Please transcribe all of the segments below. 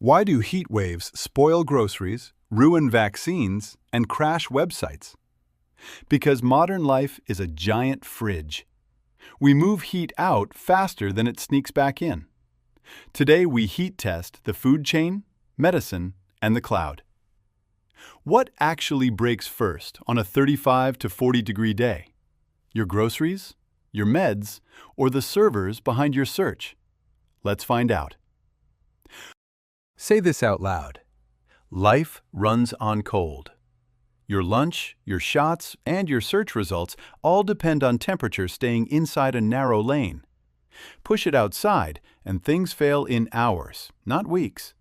Why do heat waves spoil groceries, ruin vaccines, and crash websites? Because modern life is a giant fridge. We move heat out faster than it sneaks back in. Today we heat test the food chain, medicine, and the cloud. What actually breaks first on a 35 to 40 degree day? Your groceries, your meds, or the servers behind your search? Let's find out. Say this out loud. Life runs on cold. Your lunch, your shots, and your search results all depend on temperature staying inside a narrow lane. Push it outside, and things fail in hours, not weeks.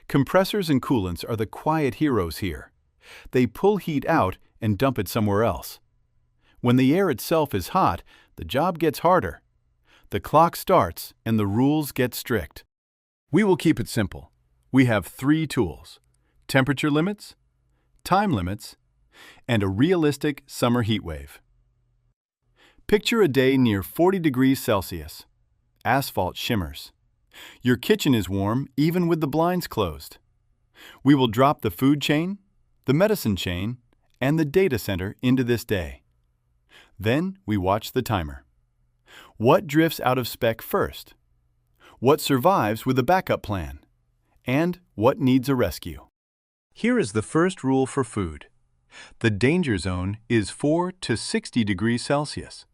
Compressors and coolants are the quiet heroes here. They pull heat out and dump it somewhere else. When the air itself is hot, the job gets harder. The clock starts and the rules get strict. We will keep it simple. We have 3 tools: temperature limits, time limits, and a realistic summer heat wave. Picture a day near 40 degrees Celsius. Asphalt shimmers. Your kitchen is warm even with the blinds closed. We will drop the food chain, the medicine chain, and the data center into this day. Then we watch the timer. What drifts out of spec first? What survives with a backup plan? And what needs a rescue? Here is the first rule for food. The danger zone is 4 to 60 degrees Celsius.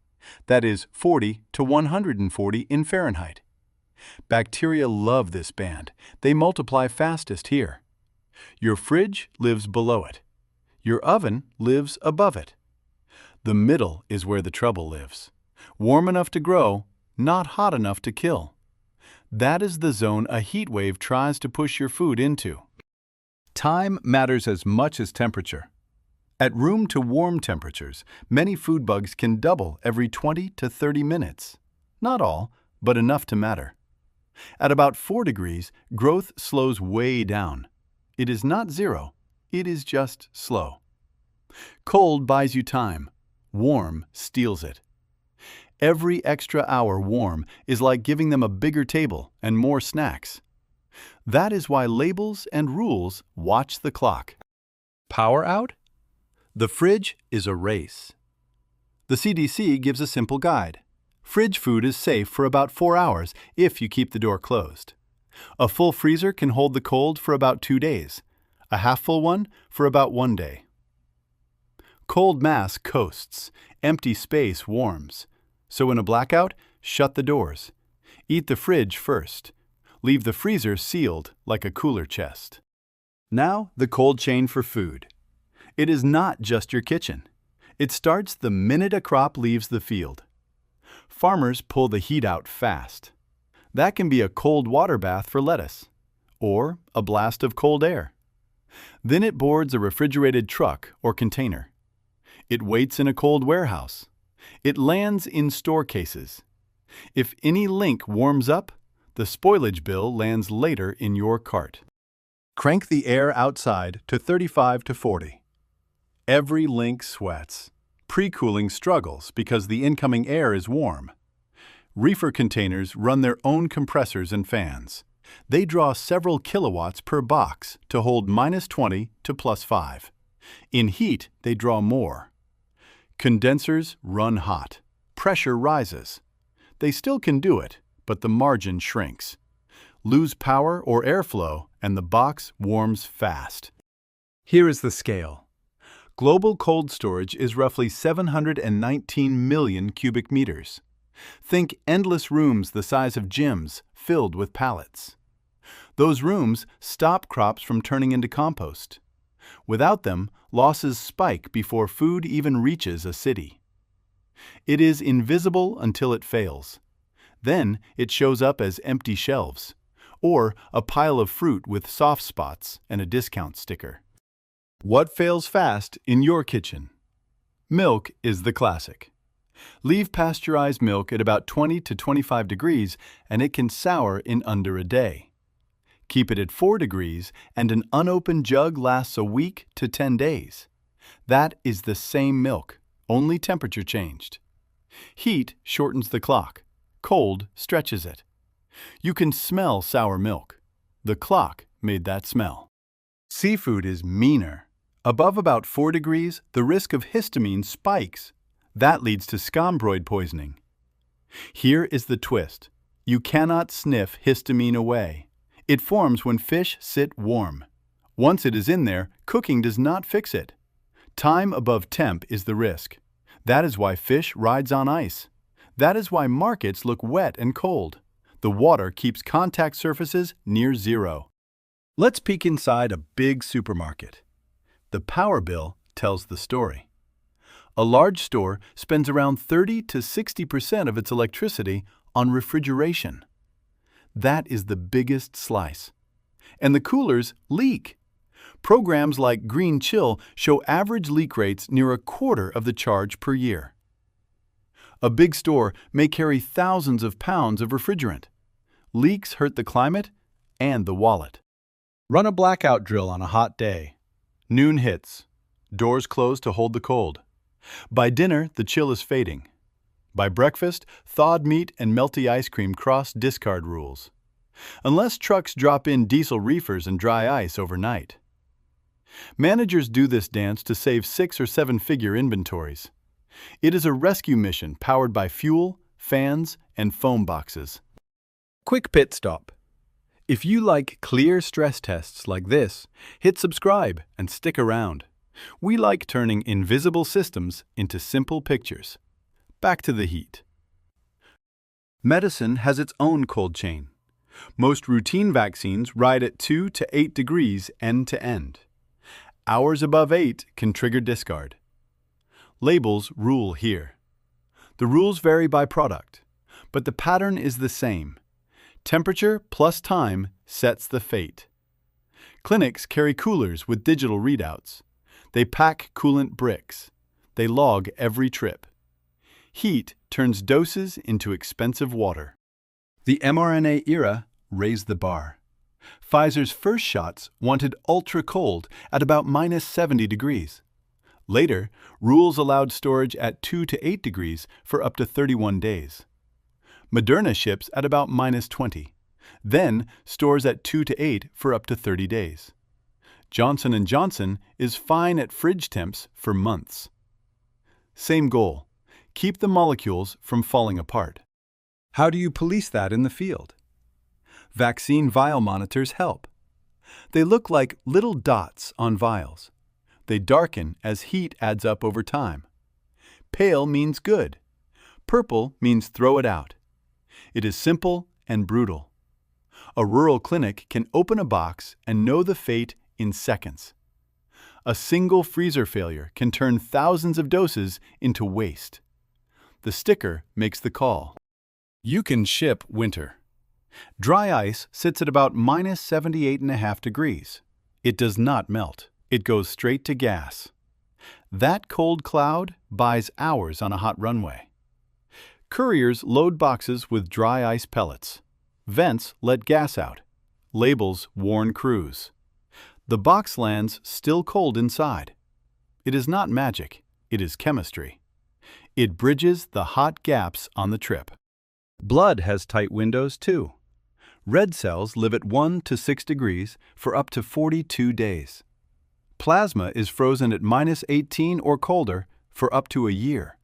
That is 40 to 140 in Fahrenheit. Bacteria love this band. They multiply fastest here. Your fridge lives below it. Your oven lives above it. The middle is where the trouble lives. Warm enough to grow, not hot enough to kill. That is the zone a heat wave tries to push your food into. Time matters as much as temperature. At room to warm temperatures, many food bugs can double every 20 to 30 minutes. Not all, but enough to matter. At about 4 degrees, growth slows way down. It is not zero, it is just slow. Cold buys you time. Warm steals it. Every extra hour warm is like giving them a bigger table and more snacks. That is why labels and rules watch the clock. Power out? The fridge is a race. The CDC gives a simple guide. Fridge food is safe for about 4 hours if you keep the door closed. A full freezer can hold the cold for about 2 days. A half-full one for about 1 day. Cold mass coasts. Empty space warms. So in a blackout, shut the doors. Eat the fridge first. Leave the freezer sealed like a cooler chest. Now, the cold chain for food. It is not just your kitchen. It starts the minute a crop leaves the field. Farmers pull the heat out fast. That can be a cold water bath for lettuce, or a blast of cold air. Then it boards a refrigerated truck or container. It waits in a cold warehouse. It lands in store cases. If any link warms up, the spoilage bill lands later in your cart. Crank the air outside to 35 to 40. Every link sweats. Pre-cooling struggles because the incoming air is warm. Reefer containers run their own compressors and fans. They draw several kilowatts per box to hold -20 to +5. In heat, they draw more. Condensers run hot. Pressure rises. They still can do it, but the margin shrinks. Lose power or airflow, and the box warms fast. Here is the scale. Global cold storage is roughly 719 million cubic meters. Think endless rooms the size of gyms filled with pallets. Those rooms stop crops from turning into compost. Without them, losses spike before food even reaches a city. It is invisible until it fails. Then it shows up as empty shelves, or a pile of fruit with soft spots and a discount sticker. What fails fast in your kitchen? Milk is the classic. Leave pasteurized milk at about 20 to 25 degrees and it can sour in under a day. Keep it at 4 degrees and an unopened jug lasts a week to 10 days. That is the same milk, only temperature changed. Heat shortens the clock. Cold stretches it. You can smell sour milk. The clock made that smell. Seafood is meaner. Above about 4 degrees, the risk of histamine spikes. That leads to scombroid poisoning. Here is the twist. You cannot sniff histamine away. It forms when fish sit warm. Once it is in there, cooking does not fix it. Time above temp is the risk. That is why fish rides on ice. That is why markets look wet and cold. The water keeps contact surfaces near zero. Let's peek inside a big supermarket. The power bill tells the story. A large store spends around 30 to 60% of its electricity on refrigeration. That is the biggest slice. And the coolers leak. Programs like Green Chill show average leak rates near a quarter of the charge per year. A big store may carry thousands of pounds of refrigerant. Leaks hurt the climate and the wallet. Run a blackout drill on a hot day. Noon hits. Doors close to hold the cold. By dinner, the chill is fading. By breakfast, thawed meat and melty ice cream cross discard rules. Unless trucks drop in diesel reefers and dry ice overnight. Managers do this dance to save 6- or 7-figure inventories. It is a rescue mission powered by fuel, fans, and foam boxes. Quick pit stop. If you like clear stress tests like this, hit subscribe and stick around. We like turning invisible systems into simple pictures. Back to the heat. Medicine has its own cold chain. Most routine vaccines ride at 2 to 8 degrees end to end. Hours above 8 can trigger discard. Labels rule here. The rules vary by product, but the pattern is the same. Temperature plus time sets the fate. Clinics carry coolers with digital readouts. They pack coolant bricks. They log every trip. Heat turns doses into expensive water. The mRNA era raised the bar. Pfizer's first shots wanted ultra-cold at about -70 degrees. Later, rules allowed storage at 2 to 8 degrees for up to 31 days. Moderna ships at about -20. Then stores at 2 to 8 for up to 30 days. Johnson & Johnson is fine at fridge temps for months. Same goal. Keep the molecules from falling apart. How do you police that in the field? Vaccine vial monitors help. They look like little dots on vials. They darken as heat adds up over time. Pale means good. Purple means throw it out. It is simple and brutal. A rural clinic can open a box and know the fate in seconds. A single freezer failure can turn thousands of doses into waste. The sticker makes the call. You can ship winter. Dry ice sits at about -78.5 degrees. It does not melt. It goes straight to gas. That cold cloud buys hours on a hot runway. Couriers load boxes with dry ice pellets. Vents let gas out. Labels warn crews. The box lands still cold inside. It is not magic. It is chemistry. It bridges the hot gaps on the trip. Blood has tight windows too. Red cells live at 1 to 6 degrees for up to 42 days. Plasma is frozen at -18 or colder for up to a year.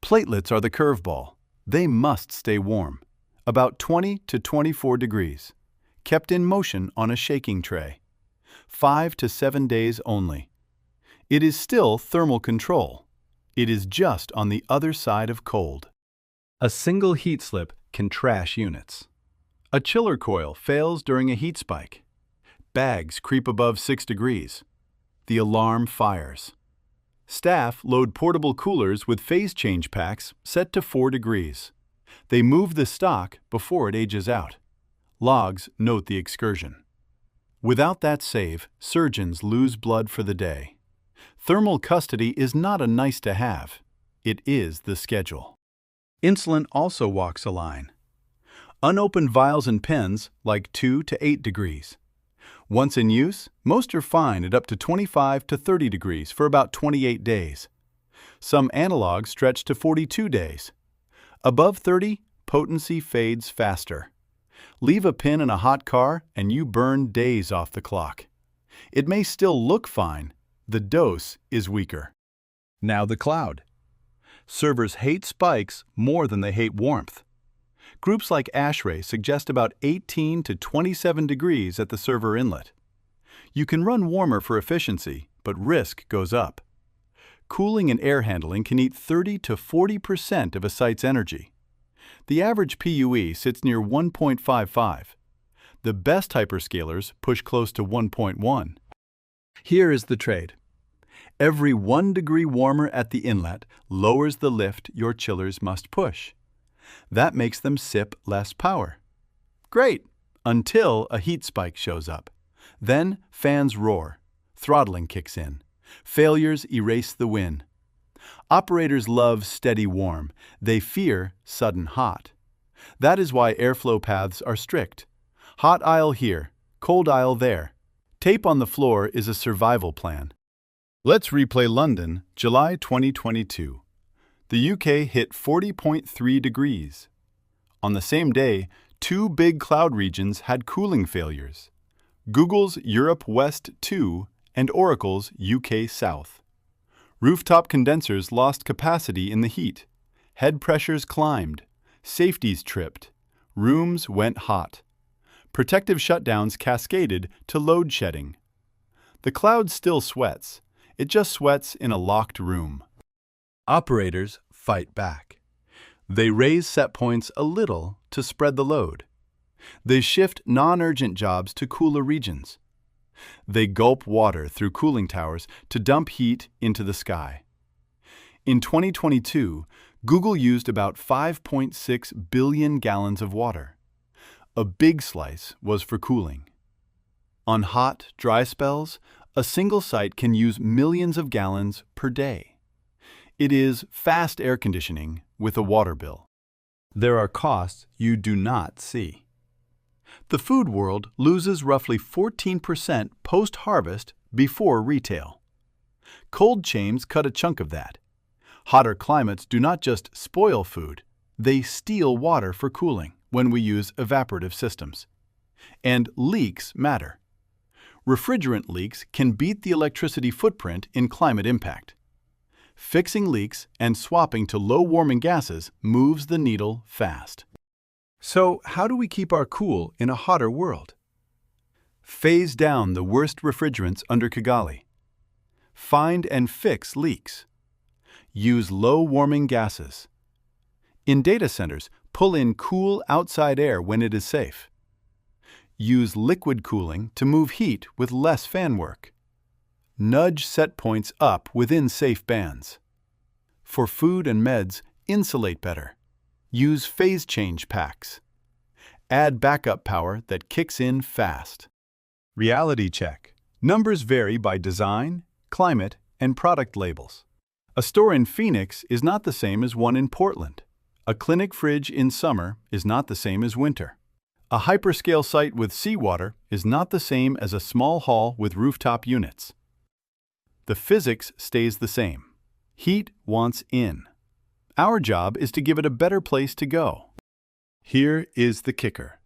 Platelets are the curveball. They must stay warm, about 20 to 24 degrees, kept in motion on a shaking tray. 5 to 7 days only. It is still thermal control. It is just on the other side of cold. A single heat slip can trash units. A chiller coil fails during a heat spike. Bags creep above 6 degrees. The alarm fires. Staff load portable coolers with phase change packs set to 4 degrees. They move the stock before it ages out. Logs note the excursion. Without that save, surgeons lose blood for the day. Thermal custody is not a nice-to-have. It is the schedule. Insulin also walks a line. Unopened vials and pens like 2 to 8 degrees. Once in use, most are fine at up to 25 to 30 degrees for about 28 days. Some analogs stretch to 42 days. Above 30, potency fades faster. Leave a pin in a hot car and you burn days off the clock. It may still look fine, the dose is weaker. Now the cloud. Servers hate spikes more than they hate warmth. Groups like ASHRAE suggest about 18 to 27 degrees at the server inlet. You can run warmer for efficiency, but risk goes up. Cooling and air handling can eat 30 to 40% of a site's energy. The average PUE sits near 1.55. The best hyperscalers push close to 1.1. Here is the trade. Every 1 degree warmer at the inlet lowers the lift your chillers must push. That makes them sip less power. Great, until a heat spike shows up. Then fans roar, throttling kicks in. Failures erase the win. Operators love steady warm. They fear sudden hot. That is why airflow paths are strict. Hot aisle here, cold aisle there. Tape on the floor is a survival plan. Let's replay London, July 2022. The UK hit 40.3 degrees. On the same day, 2 big cloud regions had cooling failures. Google's Europe West 2 and Oracle's UK South. Rooftop condensers lost capacity in the heat. Head pressures climbed. Safeties tripped. Rooms went hot. Protective shutdowns cascaded to load shedding. The cloud still sweats. It just sweats in a locked room. Operators fight back. They raise set points a little to spread the load. They shift non-urgent jobs to cooler regions. They gulp water through cooling towers to dump heat into the sky. In 2022, Google used about 5.6 billion gallons of water. A big slice was for cooling. On hot, dry spells, a single site can use millions of gallons per day. It is fast air conditioning with a water bill. There are costs you do not see. The food world loses roughly 14% post-harvest before retail. Cold chains cut a chunk of that. Hotter climates do not just spoil food, they steal water for cooling when we use evaporative systems. And leaks matter. Refrigerant leaks can beat the electricity footprint in climate impact. Fixing leaks and swapping to low-warming gases moves the needle fast. So, how do we keep our cool in a hotter world? Phase down the worst refrigerants under Kigali. Find and fix leaks. Use low-warming gases. In data centers, pull in cool outside air when it is safe. Use liquid cooling to move heat with less fan work. Nudge set points up within safe bands. For food and meds, insulate better. Use phase change packs. Add backup power that kicks in fast. Reality check. Numbers vary by design, climate, and product labels. A store in Phoenix is not the same as one in Portland. A clinic fridge in summer is not the same as winter. A hyperscale site with seawater is not the same as a small hall with rooftop units. The physics stays the same. Heat wants in. Our job is to give it a better place to go. Here is the kicker.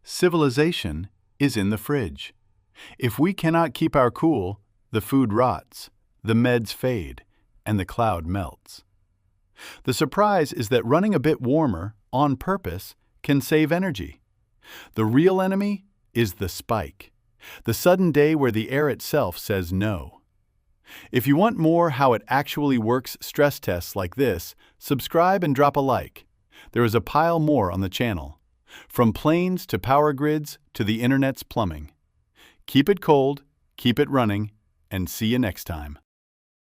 Civilization is in the fridge. If we cannot keep our cool, the food rots, the meds fade, and the cloud melts. The surprise is that running a bit warmer, on purpose, can save energy. The real enemy is the spike, the sudden day where the air itself says no. If you want more how it actually works stress tests like this, subscribe and drop a like. There is a pile more on the channel. From planes to power grids to the internet's plumbing. Keep it cold, keep it running, and see you next time.